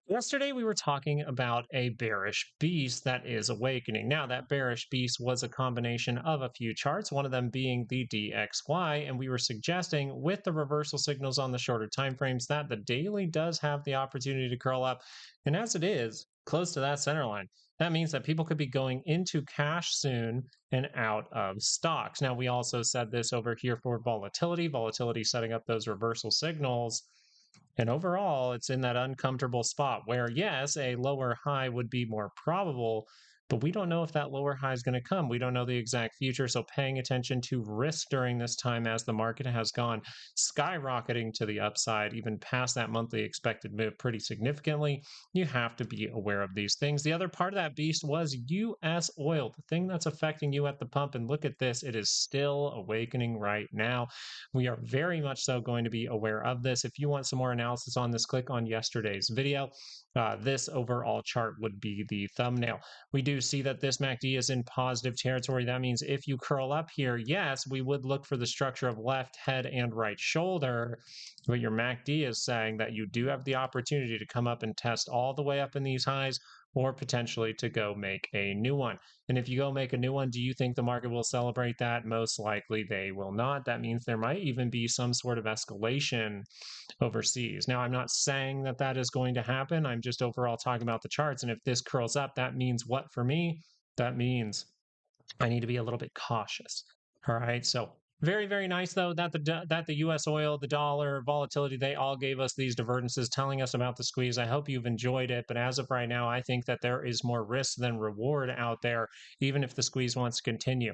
Yesterday, we were talking about a bearish beast that is awakening. Now, that bearish beast was a combination of a few charts, one of them being the DXY, and we were suggesting with the reversal signals on the shorter time frames that the daily does have the opportunity to curl up. And as it is close to that center line, that means that people could be going into cash soon and out of stocks. Now, we also said this over here for volatility setting up those reversal signals. And overall, it's in that uncomfortable spot where, yes, a lower high would be more probable, but we don't know if that lower high is going to come. We don't know the exact future. So, paying attention to risk during this time as the market has gone skyrocketing to the upside, even past that monthly expected move pretty significantly, you have to be aware of these things. The other part of that beast was US oil, the thing that's affecting you at the pump. And look at this, it is still awakening right now. We are very much so going to be aware of this. If you want some more analysis on this, click on yesterday's video. This overall chart would be the thumbnail. We do see that this MACD is in positive territory. That means if you curl up here, yes, we would look for the structure of left head and right shoulder, but your MACD is saying that you do have the opportunity to come up and test all the way up in these highs or potentially to go make a new one. And if you go make a new one, do you think the market will celebrate that? Most likely they will not. That means there might even be some sort of escalation overseas. Now, I'm not saying that that is going to happen. I'm just overall talking about the charts. And if this curls up, that means what for me? That means I need to be a little bit cautious. All right. So very, very nice though that the U.S. oil, the dollar, volatility, they all gave us these divergences, telling us about the squeeze. I hope you've enjoyed it, but as of right now, I think that there is more risk than reward out there, even if the squeeze wants to continue.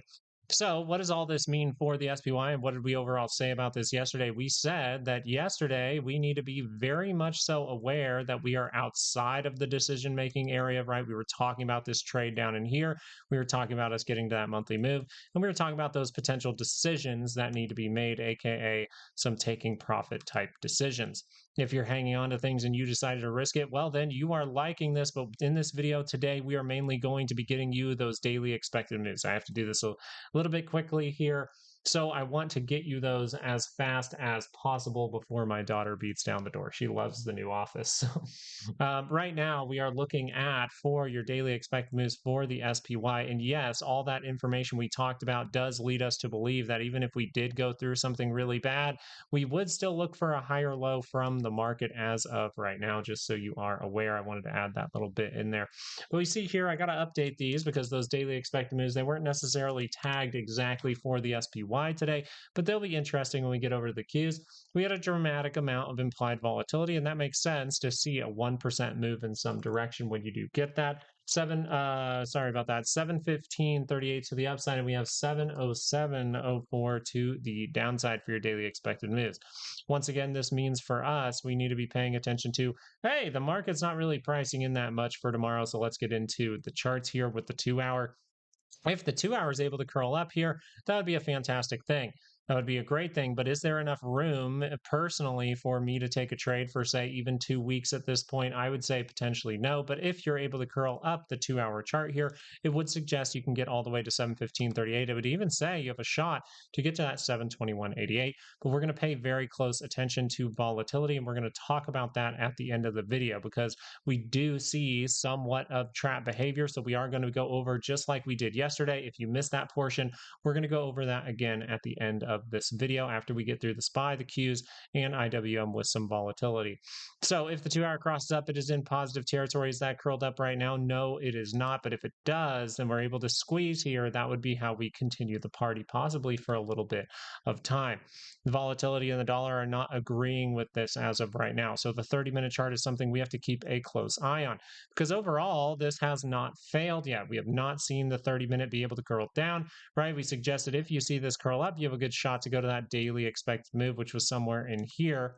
So, what does all this mean for the SPY, and what did we overall say about this yesterday? We said that yesterday we need to be very much so aware that we are outside of the decision making area, right? We were talking about this trade down in here. We were talking about us getting to that monthly move, and we were talking about those potential decisions that need to be made, aka some taking profit type decisions. If you're hanging on to things and you decided to risk it, well, then you are liking this. But in this video today, we are mainly going to be getting you those daily expected moves. I have to do this a little bit quickly here. So I want to get you those as fast as possible before my daughter beats down the door. She loves the new office. So right now we are looking at for your daily expected moves for the SPY. And yes, all that information we talked about does lead us to believe that even if we did go through something really bad, we would still look for a higher low from the market as of right now, just so you are aware. I wanted to add that little bit in there. But we see here, I got to update these because those daily expected moves, they weren't necessarily tagged exactly for the SPY today, but they'll be interesting when we get over to the Qs. We had a dramatic amount of implied volatility, and that makes sense to see a 1% move in some direction when you do get that. Sorry about that, 715.38 to the upside, and we have 707.04 to the downside for your daily expected moves. Once again, this means for us, we need to be paying attention to, hey, the market's not really pricing in that much for tomorrow, so let's get into the charts here with the 2-hour. If the 2-hour is able to curl up here, that would be a fantastic thing. That would be a great thing, but is there enough room personally for me to take a trade for, say, even 2 weeks at this point? I would say potentially no, but if you're able to curl up the 2-hour chart here, it would suggest you can get all the way to 715.38. It would even say you have a shot to get to that 721.88, but we're going to pay very close attention to volatility, and we're going to talk about that at the end of the video because we do see somewhat of trap behavior, so we are going to go over just like we did yesterday. If you missed that portion, we're going to go over that again at the end of this video after we get through the SPY, the Qs, and IWM with some volatility. So if the 2-hour crosses up, it is in positive territory. Is that curled up right now? No, it is not. But if it does, then we're able to squeeze here. That would be how we continue the party, possibly for a little bit of time. The volatility and the dollar are not agreeing with this as of right now. So the 30-minute chart is something we have to keep a close eye on because overall, this has not failed yet. We have not seen the 30-minute be able to curl down, right? We suggested if you see this curl up, you have a good shot to go to that daily expected move, which was somewhere in here,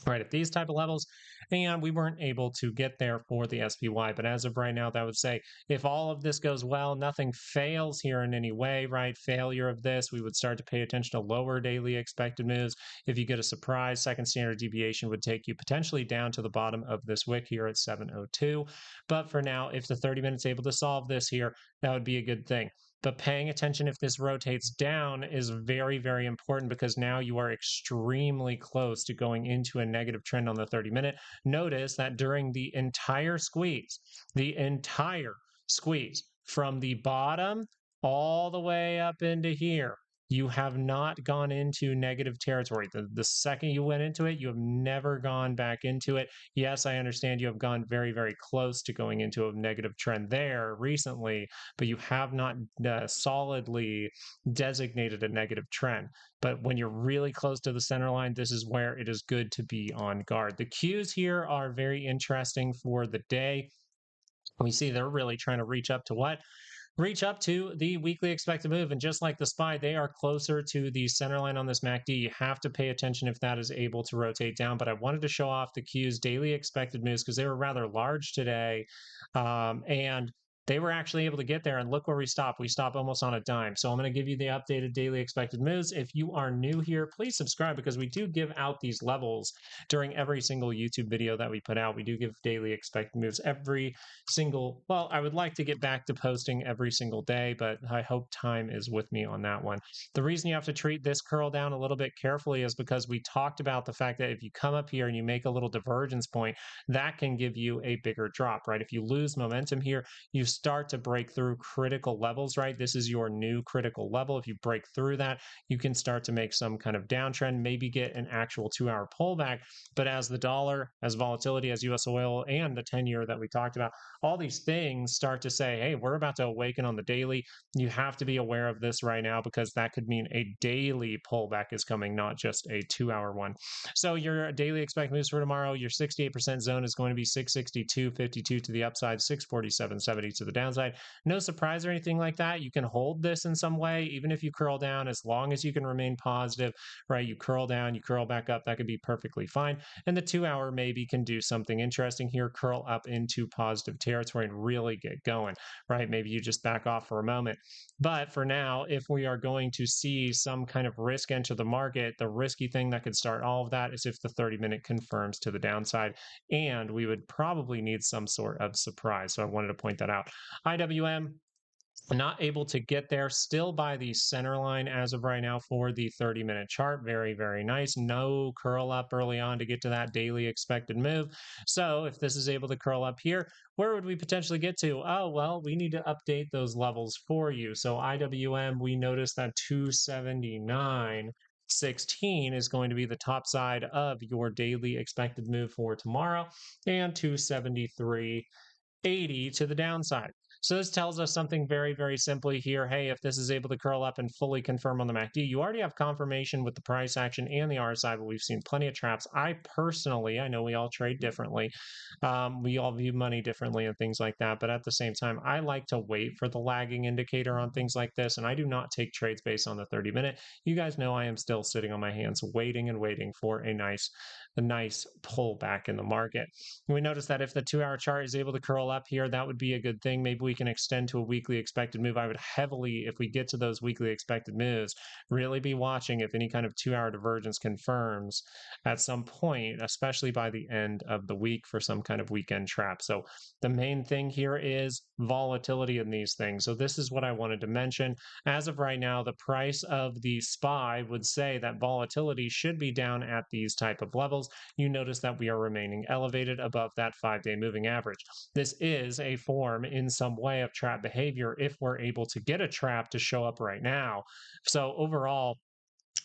right at these type of levels, and we weren't able to get there for the SPY. But as of right now, that would say if all of this goes well, nothing fails here in any way, right? Failure of this, we would start to pay attention to lower daily expected moves. If you get a surprise, second standard deviation would take you potentially down to the bottom of this wick here at 702. But for now, if the 30 minutes able to solve this here, that would be a good thing. But paying attention if this rotates down is very, very important, because now you are extremely close to going into a negative trend on the 30-minute. Notice that during the entire squeeze from the bottom all the way up into here, you have not gone into negative territory. The second you went into it, you have never gone back into it. Yes, I understand you have gone very, very close to going into a negative trend there recently, but you have not solidly designated a negative trend. But when you're really close to the center line, this is where it is good to be on guard. The cues here are very interesting for the day. We see they're really trying to reach up to what? Reach up to the weekly expected move. And just like the SPY, they are closer to the center line on this MACD. You have to pay attention if that is able to rotate down. But I wanted to show off the Q's daily expected moves because they were rather large today. And they were actually able to get there. And look where we stopped. We stopped almost on a dime. So I'm going to give you the updated daily expected moves. If you are new here, please subscribe, because we do give out these levels during every single YouTube video that we put out. We do give daily expected moves every single, well, I would like to get back to posting every single day, but I hope time is with me on that one. The reason you have to treat this curl down a little bit carefully is because we talked about the fact that if you come up here and you make a little divergence point, that can give you a bigger drop, right? If you lose momentum here, you start to break through critical levels, right? This is your new critical level. If you break through that, you can start to make some kind of downtrend, maybe get an actual 2-hour pullback. But as the dollar, as volatility, as US oil, and the 10-year that we talked about, all these things start to say, hey, we're about to awaken on the daily. You have to be aware of this right now, because that could mean a daily pullback is coming, not just a 2-hour one. So your daily expected moves for tomorrow, your 68% zone is going to be 662.52 to the upside, 647.70 to the downside. No surprise or anything like that. You can hold this in some way, even if you curl down, as long as you can remain positive, right? You curl down, you curl back up, that could be perfectly fine. And the 2-hour maybe can do something interesting here, curl up into positive territory and really get going, right? Maybe you just back off for a moment. But for now, if we are going to see some kind of risk enter the market, the risky thing that could start all of that is if the 30-minute confirms to the downside, and we would probably need some sort of surprise. So I wanted to point that out. IWM, not able to get there, still by the center line as of right now for the 30-minute chart. Very, very nice. No curl up early on to get to that daily expected move. So if this is able to curl up here, where would we potentially get to? Oh, well, we need to update those levels for you. So IWM, we notice that 279.16 is going to be the top side of your daily expected move for tomorrow, and 273.80 to the downside. So this tells us something very, very simply here. Hey, if this is able to curl up and fully confirm on the MACD, you already have confirmation with the price action and the RSI, but we've seen plenty of traps. I personally, I know we all trade differently. We all view money differently and things like that. But at the same time, I like to wait for the lagging indicator on things like this. And I do not take trades based on the 30-minute. You guys know I am still sitting on my hands, waiting and waiting for a nice pullback in the market. We notice that if the 2-hour chart is able to curl up here, that would be a good thing. Maybe we can extend to a weekly expected move. I would heavily, if we get to those weekly expected moves, really be watching if any kind of 2-hour divergence confirms at some point, especially by the end of the week, for some kind of weekend trap. So the main thing here is volatility in these things. So this is what I wanted to mention. As of right now, the price of the SPY would say that volatility should be down at these type of levels. You notice that we are remaining elevated above that 5-day moving average. This is a form in some way of trap behavior if we're able to get a trap to show up right now. So overall,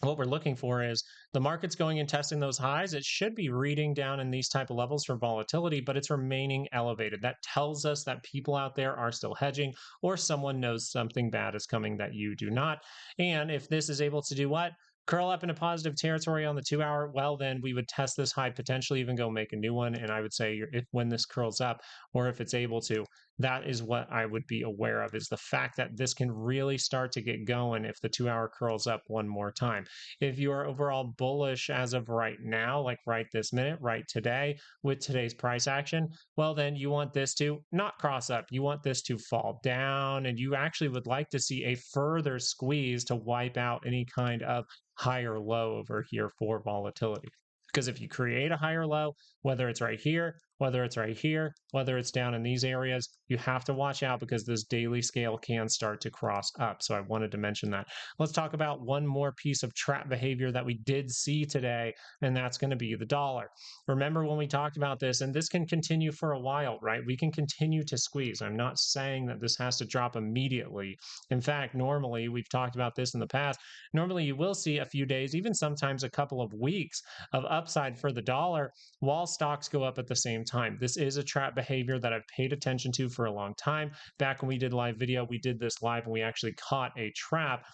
what we're looking for is the market's going and testing those highs. It should be reading down in these type of levels for volatility, but it's remaining elevated. That tells us that people out there are still hedging, or someone knows something bad is coming that you do not. And if this is able to do what? Curl up into positive territory on the 2-hour, well, then we would test this high, potentially even go make a new one. And I would say if when this curls up, or if it's able to, that is what I would be aware of, is the fact that this can really start to get going if the 2-hour curls up one more time. If you are overall bullish as of right now, like right this minute, right today, with today's price action, well, then you want this to not cross up. You want this to fall down, and you actually would like to see a further squeeze to wipe out any kind of higher low over here for volatility. Because if you create a higher low, whether it's right here whether it's right here, whether it's down in these areas, you have to watch out because this daily scale can start to cross up. So I wanted to mention that. Let's talk about one more piece of trap behavior that we did see today, and that's going to be the dollar. Remember when we talked about this, and this can continue for a while, right? We can continue to squeeze. I'm not saying that this has to drop immediately. In fact, normally, we've talked about this in the past, normally you will see a few days, even sometimes a couple of weeks of upside for the dollar while stocks go up at the same time. This is a trap behavior that I've paid attention to for a long time. Back when we did live video, we did this live and we actually caught a trap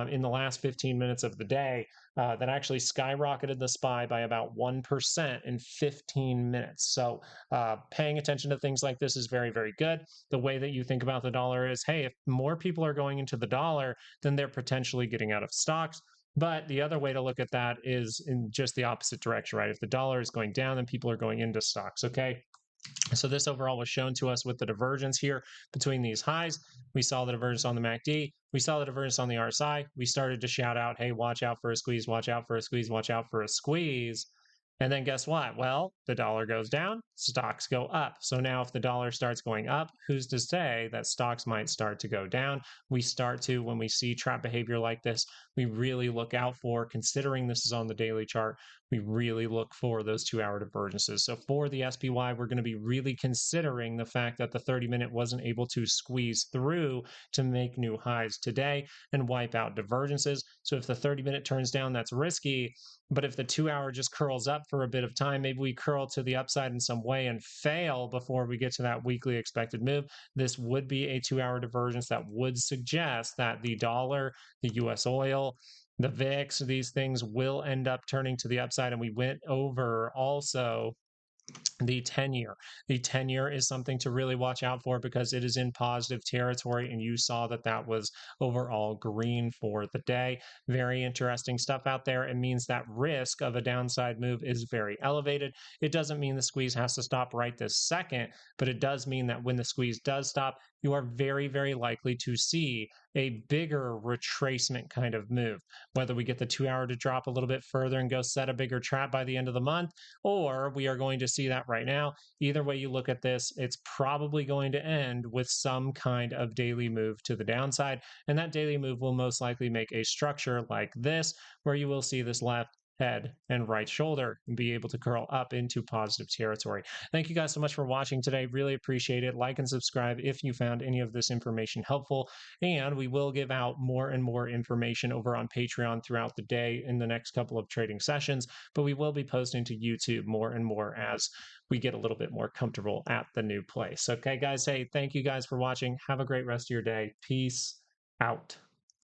in the last 15 minutes of the day that actually skyrocketed the SPY by about 1% in 15 minutes. So paying attention to things like this is very, very good. The way that you think about the dollar is, hey, if more people are going into the dollar, then they're potentially getting out of stocks. But the other way to look at that is in just the opposite direction, right? If the dollar is going down, then people are going into stocks, okay? So this overall was shown to us with the divergence here between these highs. We saw the divergence on the MACD. We saw the divergence on the RSI. We started to shout out, hey, watch out for a squeeze, watch out for a squeeze, watch out for a squeeze. And then guess what? Well, the dollar goes down, stocks go up. So now if the dollar starts going up, who's to say that stocks might start to go down? We start to, when we see trap behavior like this, we really look out for, considering this is on the daily chart, we really look for those 2-hour divergences. So for the SPY, we're going to be really considering the fact that the 30-minute wasn't able to squeeze through to make new highs today and wipe out divergences. So if the 30-minute turns down, that's risky. But if the 2-hour just curls up for a bit of time, maybe we curl to the upside in some way and fail before we get to that weekly expected move. This would be a 2-hour divergence that would suggest that the dollar, the US oil, the VIX, these things will end up turning to the upside. And we went over also the 10-year. The 10-year is something to really watch out for because it is in positive territory, and you saw that that was overall green for the day. Very interesting stuff out there. It means that risk of a downside move is very elevated. It doesn't mean the squeeze has to stop right this second, but it does mean that when the squeeze does stop, you are very, very likely to see a bigger retracement kind of move. Whether we get the 2-hour to drop a little bit further and go set a bigger trap by the end of the month, or we are going to see that right now. Either way you look at this, it's probably going to end with some kind of daily move to the downside. And that daily move will most likely make a structure like this, where you will see this left head and right shoulder and be able to curl up into positive territory. Thank you guys so much for watching today. Really appreciate it. Like and subscribe if you found any of this information helpful. And we will give out more and more information over on Patreon throughout the day in the next couple of trading sessions, but we will be posting to YouTube more and more as we get a little bit more comfortable at the new place. Okay, guys, hey, thank you guys for watching. Have a great rest of your day. Peace out.